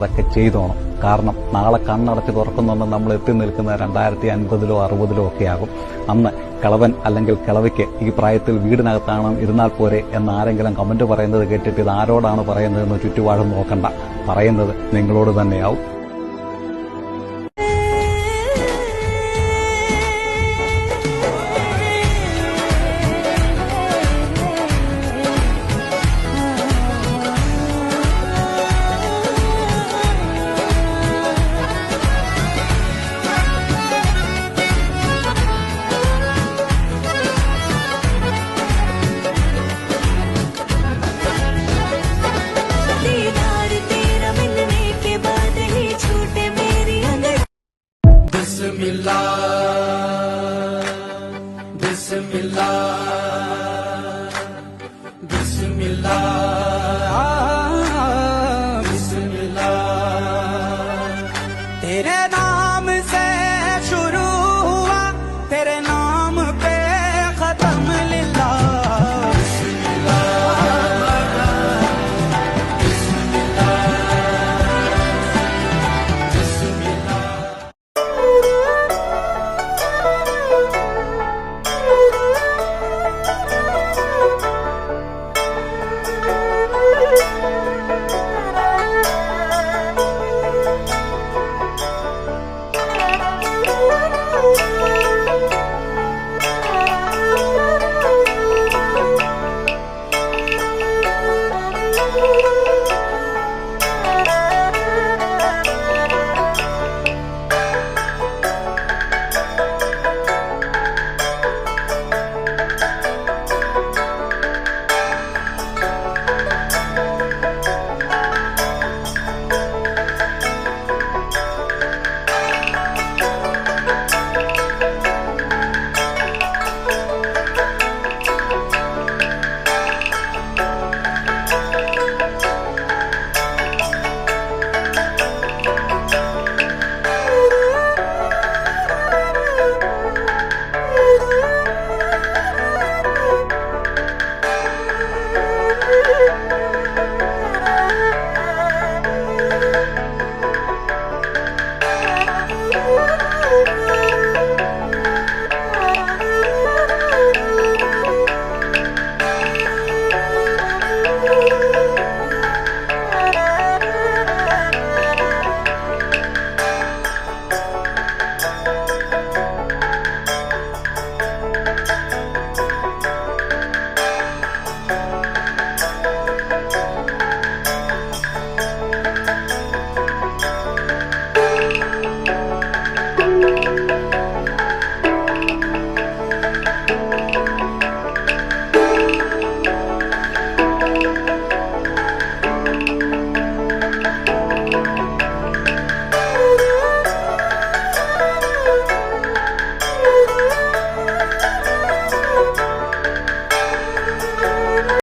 അതൊക്കെ ചെയ്തോണം. കാരണം നാളെ കണ്ണടച്ച് തുറക്കുന്നുണ്ട് നമ്മൾ എത്തി നിൽക്കുന്ന 2050-ലോ 60-ലോ ഒക്കെ ആകും. അന്ന് കിളവൻ അല്ലെങ്കിൽ കിളവിക്ക് ഈ പ്രായത്തിൽ വീടിനകത്താണ് ഇരുന്നാൽ പോരെ എന്ന് ആരെങ്കിലും കമന്റ് പറയുന്നത് കേട്ടിട്ട് ഇത് ആരോടാണ് പറയുന്നതെന്ന് ചുറ്റുപാടും നോക്കണ്ട. പറയുന്നത് നിങ്ങളോട് തന്നെയാവും. Bismillah.